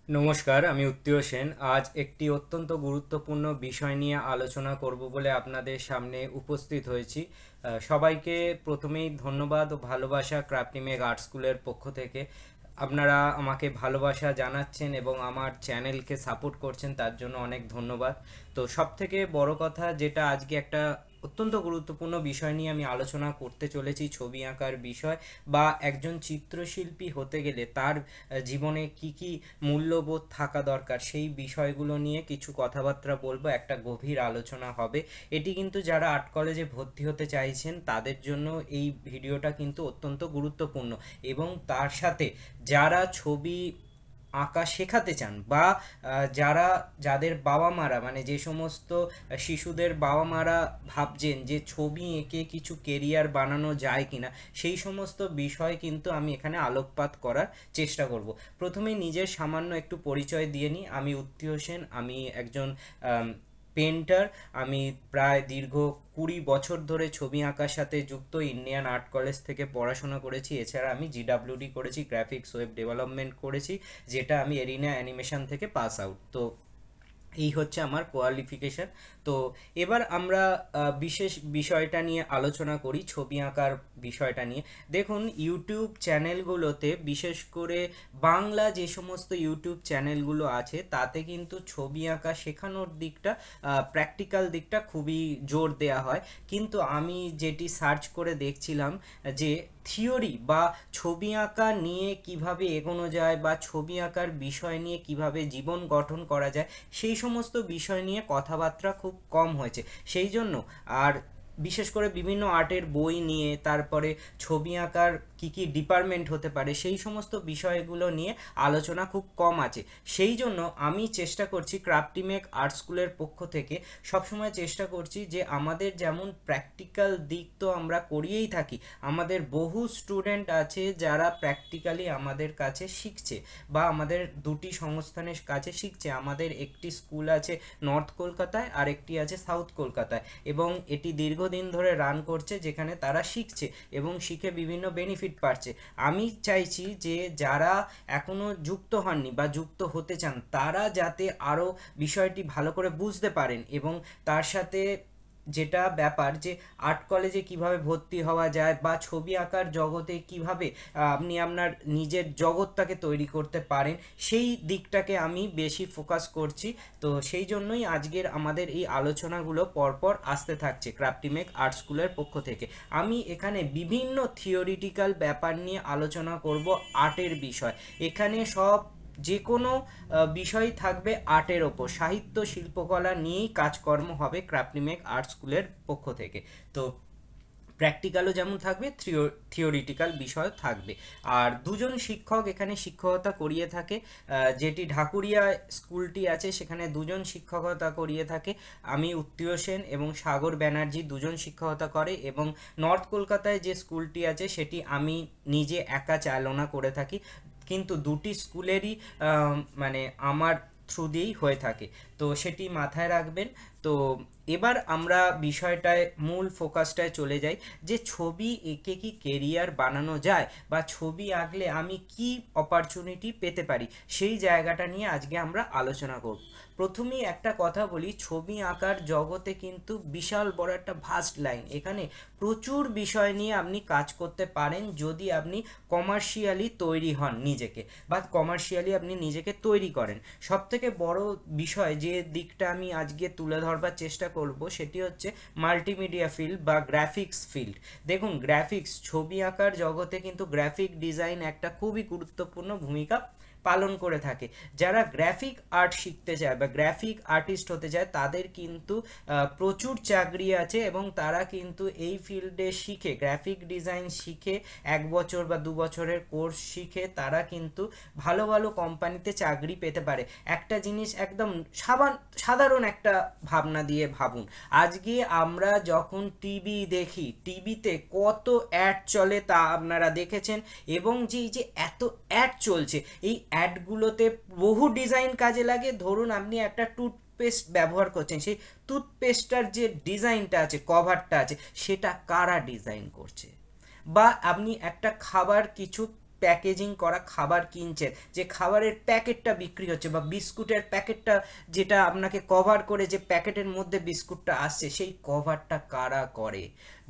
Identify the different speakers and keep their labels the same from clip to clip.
Speaker 1: নমস্কার, আমি উত্তীয় সেন। আজ একটি অত্যন্ত গুরুত্বপূর্ণ বিষয় নিয়ে আলোচনা করব বলে আপনাদের সামনে উপস্থিত হয়েছি। সবাইকে প্রথমেই ধন্যবাদ ও ভালোবাসা ক্রাফটিমেক আর্ট স্কুলের পক্ষ থেকে। আপনারা আমাকে ভালোবাসা জানাচ্ছেন এবং আমার চ্যানেলকে সাপোর্ট করছেন, তার জন্য অনেক ধন্যবাদ। তো সব থেকে বড় কথা যেটা আজকে একটা অত্যন্ত গুরুত্বপূর্ণ বিষয় নিয়ে আমি আলোচনা করতে চলেছি, ছবি আঁকার বিষয় বা একজন চিত্রশিল্পী হতে গেলে তার জীবনে কি কি মূল্যবোধ থাকা দরকার সেই বিষয়গুলো নিয়ে কিছু কথাবার্তা বলবো, একটা গভীর আলোচনা হবে। এটি কিন্তু যারা আর্ট কলেজে ভর্তি হতে চাইছেন তাদের জন্য এই ভিডিওটা কিন্তু অত্যন্ত গুরুত্বপূর্ণ, এবং তার সাথে যারা ছবি আঁকা শেখাতে চান বা যাদের বাবা মারা মানে যে সমস্ত শিশুদের বাবা মারা ভাবছেন যে ছবি এঁকে কিছু কেরিয়ার বানানো যায় কিনা, সেই সমস্ত বিষয় কিন্তু আমি এখানে আলোকপাত করার চেষ্টা করব। প্রথমে নিজের সামান্য একটু পরিচয় দিয়ে নিই। আমি উত্তীয় সেন, আমি একজন পেন্টার। আমি প্রায় দীর্ঘ 20 বছর ধরে ছবি আঁকার সাথে যুক্ত। ইন্ডিয়ান আর্ট কলেজ থেকে পড়াশোনা করেছি, এছাড়া আমি জিডাব্লিউডি করেছি, গ্রাফিক্স ওয়েব ডেভেলপমেন্ট করেছি, যেটা আমি এরিনা অ্যানিমেশন থেকে পাস আউট। তো এই হচ্ছে আমার কোয়ালিফিকেশন। তো এবার আমরা বিশেষ বিষয়টা নিয়ে আলোচনা করি, ছবি আঁকার বিষয়টা নিয়ে। দেখুন, ইউটিউব চ্যানেলগুলোতে বিশেষ করে বাংলা যে সমস্ত ইউটিউব চ্যানেলগুলো আছে তাতে কিন্তু ছবি আঁকা শেখানোর দিকটা, প্র্যাকটিক্যাল দিকটা খুবই জোর দেয়া হয়। কিন্তু আমি যেটি সার্চ করে দেখছিলাম যে থিওরি বা ছবি আঁকা নিয়ে কিভাবে এগোনো যায় বা ছবি আঁকার বিষয় নিয়ে কিভাবে জীবন গঠন করা যায়, সেই সমস্ত বিষয় নিয়ে কথাবার্তা খুব কম হয়েছে। সেই জন্য আর বিশেষ করে বিভিন্ন আর্টের বই নিয়ে, তারপরে ছবি আঁকার কি কি ডিপার্টমেন্ট হতে পারে সেই সমস্ত বিষয়গুলো নিয়ে আলোচনা খুব কম আছে। সেই জন্য আমি চেষ্টা করছি ক্রাফটিমেক আর্ট স্কুলের পক্ষ থেকে, সবসময় চেষ্টা করছি যে আমাদের যেমন প্র্যাকটিক্যাল দিক তো আমরা করিয়েই থাকি, আমাদের বহু স্টুডেন্ট আছে যারা প্র্যাকটিক্যালি আমাদের কাছে শিখছে বা আমাদের দুটি সংস্থানের কাছে শিখছে। আমাদের একটি স্কুল আছে নর্থ কলকাতায় আর একটি আছে সাউথ কলকাতায়, এবং এটি দীর্ঘদিন ধরে রান করছে, যেখানে তারা শিখছে এবং শিখে বিভিন্ন বেনিফিট পাচ্ছে। আমি চাইছি যে যারা এখনো যুক্ত হননি বা যুক্ত হতে চান তারা যাতে আরও বিষয়টি ভালো করে বুঝতে পারেন, এবং তার সাথে যেটা ব্যাপার যে আর্ট কলেজে কিভাবে ভর্তি হওয়া যায় বা ছবি আঁকার জগতে কিভাবে আপনি আপনার নিজের জগৎটাকে তৈরি করতে পারেন, সেই দিকটাকে আমি বেশি ফোকাস করছি। তো সেই জন্যই আজকের আমাদের এই আলোচনাগুলো পরপর আসতে থাকছে ক্রাফটিমেক আর্ট স্কুলের পক্ষ থেকে। আমি এখানে বিভিন্ন থিওরিটিক্যাল ব্যাপার নিয়ে আলোচনা করব, আর্টের বিষয়। এখানে সব যে কোনো বিষয় থাকবে আর্টের ওপর, সাহিত্য শিল্পকলা নিয়েই কাজকর্ম হবে ক্রাফটিমেক আর্ট স্কুলের পক্ষ থেকে। তো প্র্যাকটিক্যালও যেমন থাকবে, থিওরিটিক্যাল বিষয় থাকবে। আর দুজন শিক্ষক এখানে শিক্ষকতা করিয়ে থাকে। যেটি ঢাকুরিয়া স্কুলটি আছে সেখানে দুজন শিক্ষকতা করিয়ে থাকে। আমি উত্তীয় সেন এবং সাগর ব্যানার্জি দুজন শিক্ষকতা করে, এবং নর্থ কলকাতায় যে স্কুলটি আছে সেটি আমি নিজে একা চালনা করে থাকি। কিন্তু দুটি স্কুলেরই মানে আমার থ্রু দিয়েই হয়ে থাকে, তো সেটি মাথায় রাখবেন। তো এবার আমরা বিষয়টায় মূল ফোকাসটায় চলে যাই যে ছবি এঁকে কি কেরিয়ার বানানো যায় বা ছবি আঁকলে আমি কি অপরচুনিটি পেতে পারি, সেই জায়গাটা নিয়ে আজকে আমরা আলোচনা করব। প্রথমেই একটা কথা বলি, ছবি আঁকার জগতে কিন্তু বিশাল বড় একটা ভাস্ট লাইন। এখানে প্রচুর বিষয় নিয়ে আপনি কাজ করতে পারেন যদি আপনি কমার্শিয়ালি তৈরি হন নিজেকে, বা কমার্শিয়ালি আপনি নিজেকে তৈরি করেন। সব থেকে বড় বিষয় যে দিকটা আমি আজকে তুলে ধরবার চেষ্টা করব সেটি হচ্ছে মাল্টিমিডিয়া ফিল্ড বা গ্রাফিক্স ফিল্ড। দেখুন, গ্রাফিক্স ছবি আঁকার জগতে কিন্তু গ্রাফিক ডিজাইন একটা খুবই গুরুত্বপূর্ণ ভূমিকা পালন করে থাকে। যারা গ্রাফিক আর্ট শিখতে চায় বা গ্রাফিক আর্টিস্ট হতে চায় তাদের কিন্তু প্রচুর চাকরি আছে, এবং তারা কিন্তু এই ফিল্ডে শিখে, গ্রাফিক ডিজাইন শিখে 1 বছর বা 2 বছরের কোর্স শিখে তারা কিন্তু ভালো ভালো কোম্পানিতে চাকরি পেতে পারে। একটা জিনিস একদম সাধারণ একটা ভাবনা দিয়ে ভাবুন, আজকে আমরা যখন টিভি দেখি, টিভিতে কত অ্যাড চলে তা আপনারা দেখেছেন, এবং যে এত অ্যাড চলছে, এই অ্যাডগুলোতে বহু ডিজাইন কাজে লাগে। ধরুন আপনি একটা টুথপেস্ট ব্যবহার করছেন, সেই টুথপেস্টটার যে ডিজাইনটা আছে, কভারটা আছে, সেটা কারা ডিজাইন করছে? বা আপনি একটা খাবার কিছু প্যাকেজিং করা খাবার কিনছেন, যে খাবারের প্যাকেটটা বিক্রি হচ্ছে বা বিস্কুটের প্যাকেটটা যেটা আপনাকে কভার করে যে প্যাকেটের মধ্যে বিস্কুটটা আসছে, সেই কভারটা কারা করে?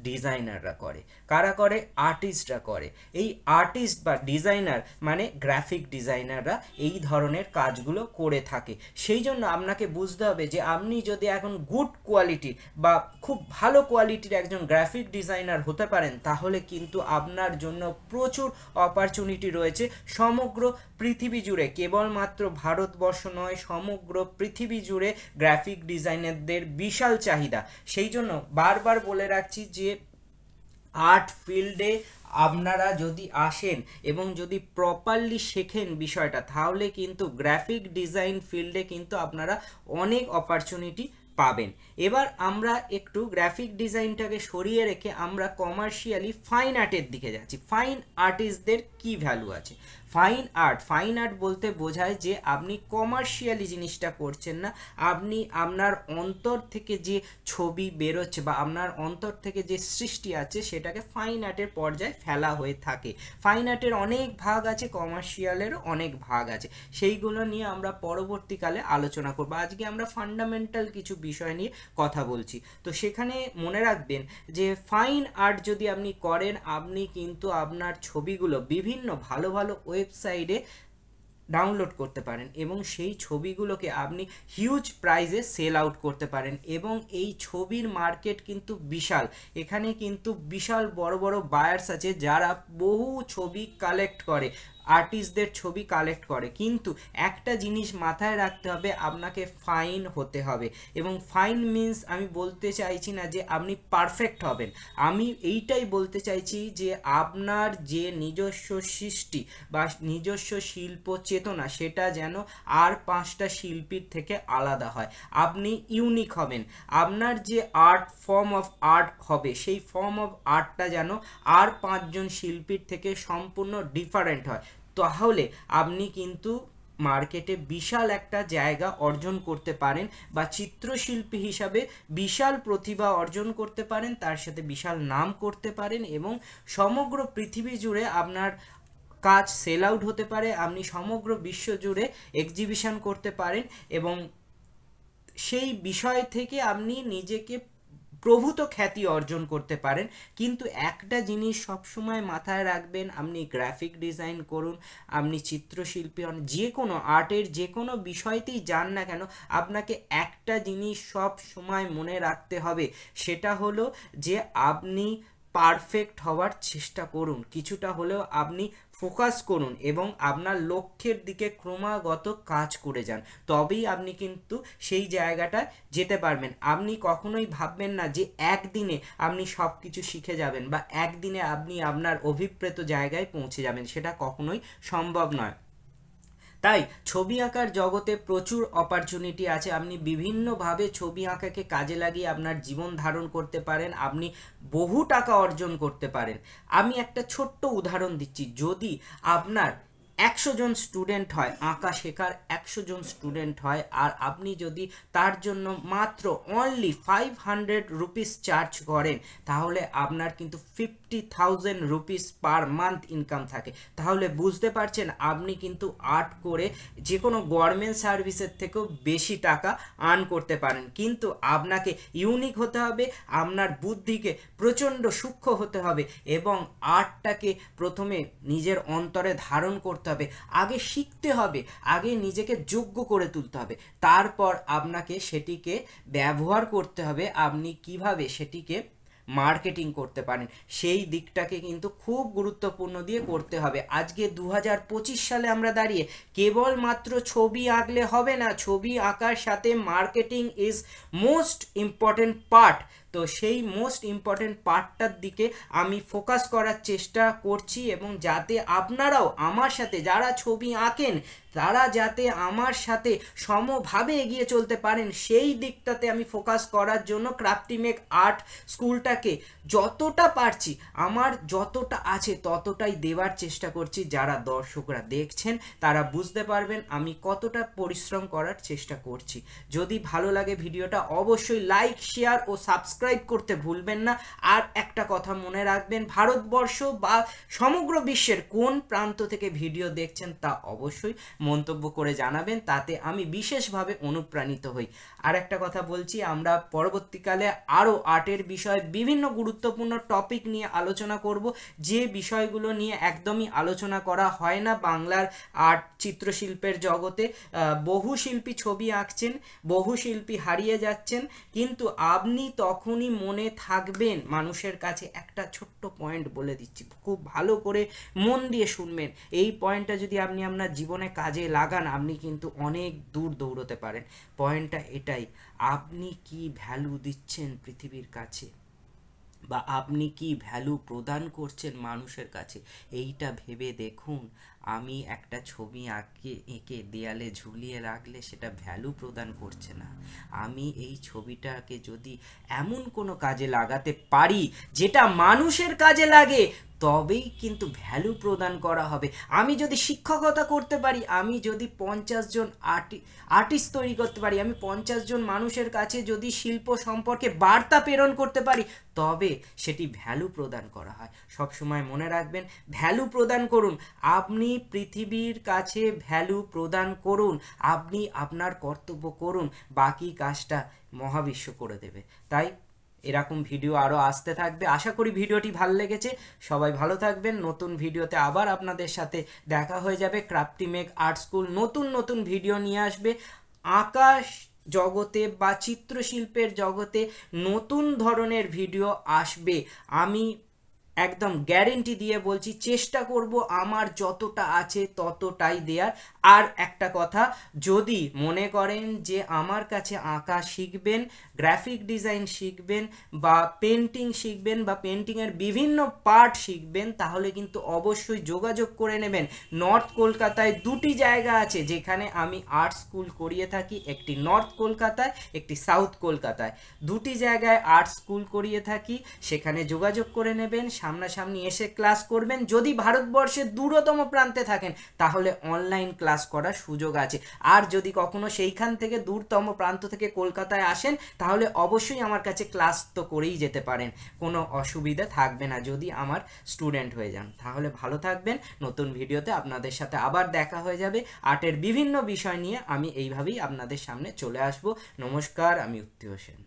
Speaker 1: ডিজাইনাররা করে। কারা করে? আর্টিস্টরা করে। এই আর্টিস্ট বা ডিজাইনার মানে গ্রাফিক ডিজাইনাররা এই ধরনের কাজগুলো করে থাকে। সেই জন্য আপনাকে বুঝতে হবে যে আপনি যদি এখন গুড কোয়ালিটি বা খুব ভালো কোয়ালিটির একজন গ্রাফিক ডিজাইনার হতে পারেন, তাহলে কিন্তু আপনার জন্য প্রচুর অপরচুনিটি রয়েছে সমগ্র পৃথিবী জুড়ে। কেবলমাত্র ভারতবর্ষ নয়, সমগ্র পৃথিবী জুড়ে গ্রাফিক ডিজাইনারদের বিশাল চাহিদা। সেই জন্য বারবার বলে রাখছি যে আর্ট ফিল্ডে আপনারা যদি আসেন এবং যদি প্রপারলি শেখেন বিষয়টা, তাহলে কিন্তু গ্রাফিক ডিজাইন ফিল্ডে কিন্তু আপনারা অনেক অপরচুনিটি পাবেন। এবার আমরা একটু গ্রাফিক ডিজাইনটাকে সরিয়ে রেখে আমরা কমার্শিয়ালি ফাইন আর্টের দিকে যাচ্ছি। ফাইন আর্টিস্টদের কি ভ্যালু আছে? ফাইন আর্ট বলতে বোঝায় যে আপনি কমার্শিয়ালি জিনিসটা করছেন না, আপনি আপনার অন্তর থেকে যে ছবি বেরোচ্ছে বা আপনার অন্তর থেকে যে সৃষ্টি আছে সেটাকে ফাইন আর্টের পর্যায়ে ফেলা হয়ে থাকে। ফাইন আর্টের অনেক ভাগ আছে, কমার্শিয়ালেরও অনেক ভাগ আছে, সেইগুলো নিয়ে আমরা পরবর্তীকালে আলোচনা করব। আজকে আমরা ফান্ডামেন্টাল কিছু বিষয় নিয়ে কথা বলছি। তো সেখানে মনে রাখবেন যে ফাইন আর্ট যদি আপনি করেন, আপনি কিন্তু আপনার ছবিগুলো বিভিন্ন ভালো ভালো ওয়েবসাইটে ডাউনলোড করতে পারেন এবং সেই ছবিগুলোকে আপনি হিউজ প্রাইসে সেল আউট করতে পারেন। এবং এই ছবির মার্কেট কিন্তু বিশাল, এখানে কিন্তু বিশাল বড় বড় বায়ার্স আছে যারা বহু ছবি কালেক্ট করে, আর্টিস্টদের ছবি কালেক্ট করে। কিন্তু একটা জিনিস মাথায় রাখতে হবে, আপনাকে ফাইন হতে হবে। এবং ফাইন মিন্স আমি বলতে চাইছি না যে আপনি পারফেক্ট হবেন, আমি এইটাই বলতে চাইছি যে আপনার যে নিজস্ব সৃষ্টি বা নিজস্ব শিল্প চেতনা সেটা যেন আর 5টা শিল্পীর থেকে আলাদা হয়। আপনি ইউনিক হবেন, আপনার যে ফর্ম অফ আর্ট হবে সেই ফর্ম অফ আর্টটা যেন আর 5জন শিল্পীর থেকে সম্পূর্ণ ডিফারেন্ট হয়। তাহলে আপনি কিন্তু মার্কেটে বিশাল একটা জায়গা অর্জন করতে পারেন বা চিত্রশিল্পী হিসাবে বিশাল প্রতিভা অর্জন করতে পারেন, তার সাথে বিশাল নাম করতে পারেন এবং সমগ্র পৃথিবী জুড়ে আপনার কাজ সেল আউট হতে পারে, আপনি সমগ্র বিশ্ব জুড়ে এক্সিবিশন করতে পারেন এবং সেই বিষয় থেকে আপনি নিজেকে প্রভূত খ্যাতি অর্জন করতে পারেন। কিন্তু একটা জিনিস সবসময় মাথায় রাখবেন, আপনি গ্রাফিক ডিজাইন করুন, আপনি চিত্রশিল্পী হন, যে কোনো আর্টের যে কোনো বিষয়তেই যান না কেন, আপনাকে একটা জিনিস সব সময় মনে রাখতে হবে, সেটা হলো যে আপনি পারফেক্ট হওয়ার চেষ্টা করুন, কিছুটা হলেও আপনি ফোকাস করুন এবং আপনার লক্ষ্যের দিকে ক্রমাগত কাজ করে যান, তবেই আপনি কিন্তু সেই জায়গাটায় যেতে পারবেন। আপনি কখনোই ভাববেন না যে একদিনে আপনি সব কিছু শিখে যাবেন বা একদিনে আপনি আপনার অভিপ্রেত জায়গায় পৌঁছে যাবেন, সেটা কখনোই সম্ভব নয়। তাই ছবি আঁকার জগতে প্রচুর অপরচুনিটি আছে, আপনি বিভিন্নভাবে ছবি আঁকাকে কাজে লাগিয়ে আপনার জীবন ধারণ করতে পারেন, আপনি বহু টাকা অর্জন করতে পারেন। আমি একটা ছোট্ট উদাহরণ দিচ্ছি, যদি আপনার 100 জন স্টুডেন্ট হয়, আঁকা শেখার 100 জন স্টুডেন্ট হয়, আর আপনি যদি তার জন্য মাত্র অনলি 500 রুপিস চার্জ করেন, তাহলে আপনার কিন্তু 50,000 রুপিস পার মান্থ ইনকাম থাকে। তাহলে বুঝতে পারছেন আপনি কিন্তু আর্ট করে যে কোনো গভর্নমেন্ট সার্ভিসের থেকেও বেশি টাকা আর্ন করতে পারেন। কিন্তু আপনাকে ইউনিক হতে হবে, আপনার বুদ্ধিকে প্রচণ্ড সূক্ষ্ম হতে হবে এবং আর্টটাকে প্রথমে নিজের অন্তরে ধারণ করতে হবে, আগে শিখতে হবে, আগে নিজেকে যোগ্য করে তুলতে হবে, তারপর আপনাকে সেটিকে ব্যবহার করতে হবে, আপনি কিভাবে সেটিকে মার্কেটিং করতে পারেন সেই দিকটাকে কিন্তু খুব গুরুত্বপূর্ণ দিয়ে করতে হবে। আজকে 2025 সালে আমরা দাঁড়িয়ে কেবলমাত্র ছবি আঁকলে হবে না, ছবি আঁকার সাথে marketing is most important part. তো সেই মোস্ট ইম্পর্টেন্ট পার্টটার দিকে আমি ফোকাস করার চেষ্টা করছি এবং যাতে আপনারাও আমার সাথে যারা ছবি আঁকেন তারা যাতে আমার সাথে সমভাবে এগিয়ে চলতে পারেন সেই দিকটাতে আমি ফোকাস করার জন্য ক্রাফটিমেক আর্ট স্কুলটাকে যতটা পারছি আমার যতটা আছে ততটাই দেওয়ার চেষ্টা করছি। যারা দর্শকরা দেখছেন তারা বুঝতে পারবেন আমি কতটা পরিশ্রম করার চেষ্টা করছি। যদি ভালো লাগে ভিডিওটা অবশ্যই লাইক, শেয়ার ও সাবস্ক্রাইব সাবস্ক্রাইব করতে ভুলবেন না। আর একটা কথা মনে রাখবেন, ভারতবর্ষ বা সমগ্র বিশ্বের কোন প্রান্ত থেকে ভিডিও দেখছেন তা অবশ্যই মন্তব্য করে জানাবেন, তাতে আমি বিশেষভাবে অনুপ্রাণিত হই। আর একটা কথা বলছি, আমরা পরবর্তীকালে আরও আর্টের বিষয়ে বিভিন্ন গুরুত্বপূর্ণ টপিক নিয়ে আলোচনা করব, যে বিষয়গুলো নিয়ে একদমই আলোচনা করা হয় না বাংলার আর্ট চিত্রশিল্পের জগতে। বহু শিল্পী ছবি আঁকছেন, বহু শিল্পী হারিয়ে যাচ্ছেন, কিন্তু আপনি তখনই মনে থাকবেন মানুষের কাছে। একটা ছোট্ট পয়েন্ট বলে দিচ্ছি, খুব ভালো করে মন দিয়ে শুনবেন। এই পয়েন্টটা যদি আপনি আপনার জীবনে কাজে লাগান, আপনি কিন্তু অনেক দূর দৌড়তে পারেন। পয়েন্টটা এটাই, আপনি কি ভ্যালু দিচ্ছেন পৃথিবীর কাছে, বা আপনি কি ভ্যালু প্রদান করছেন মানুষের কাছে, এইটা ভেবে দেখুন। আমি একটা ছবি এঁকে দেয়ালে ঝুলিয়ে রাখলে সেটা ভ্যালু প্রদান করছে না। আমি এই ছবিটাকে যদি এমন কোনো কাজে লাগাতে পারি যেটা মানুষের কাজে লাগে, তবেই কিন্তু ভ্যালু প্রদান করা হবে। আমি যদি শিক্ষকতা করতে পারি, আমি যদি 50 জন আর্টিস্ট তৈরি করতে পারি, আমি 50 জন মানুষের কাছে যদি শিল্প সম্পর্কে বার্তা প্রেরণ করতে পারি, তবে সেটি ভ্যালু প্রদান করা হয়। সবসময় মনে রাখবেন, ভ্যালু প্রদান করুন। আপনি পৃথিবীর কাছে ভ্যালু প্রদান করুন, আপনি আপনার কর্তব্য করুন, বাকি কাজটা মহাবিশ্ব করে দেবে। তাই এরকম ভিডিও আরও আসতে থাকবে। আশা করি ভিডিওটি ভালো লেগেছে। সবাই ভালো থাকবেন। নতুন ভিডিওতে আবার আপনাদের সাথে দেখা হয়ে যাবে। ক্রাফটি মেক আর্ট স্কুল নতুন নতুন ভিডিও নিয়ে আসবে। আকাশ জগতে বা চিত্রশিল্পের জগতে নতুন ধরনের ভিডিও আসবে, আমি একদম গ্যারেন্টি দিয়ে বলছি। চেষ্টা করব আমার যতটা আছে ততটাই দেওয়ার। আর একটা কথা, যদি মনে করেন যে আমার কাছে আঁকা শিখবেন, গ্রাফিক ডিজাইন শিখবেন, বা পেন্টিং শিখবেন, বা পেন্টিংয়ের বিভিন্ন পার্ট শিখবেন, তাহলে কিন্তু অবশ্যই যোগাযোগ করে নেবেন। নর্থ কলকাতায় দুটি জায়গা আছে যেখানে আমি আর্ট স্কুল করিয়ে থাকি, একটি নর্থ কলকাতায়, একটি সাউথ কলকাতায়। দুটি জায়গায় আর্ট স্কুল করিয়ে থাকি, সেখানে যোগাযোগ করে নেবেন। সামনাসামনি এসে ক্লাস করবেন। যদি ভারতবর্ষের দূরতম প্রান্তে থাকেন, তাহলে অনলাইন ক্লাস করার সুযোগ আছে। আর যদি কখনো সেইখান থেকে দূরতম প্রান্ত থেকে কলকাতায় আসেন, তাহলে অবশ্যই আমার কাছে ক্লাস তো করেই যেতে পারেন, কোনো অসুবিধা থাকবে না যদি আমার স্টুডেন্ট হয়ে যান। তাহলে ভালো থাকবেন। নতুন ভিডিওতে আপনাদের সাথে আবার দেখা হয়ে যাবে। আর্টের বিভিন্ন বিষয় নিয়ে আমি এইভাবেই আপনাদের সামনে চলে আসব। নমস্কার, আমি উত্তি হোসেন।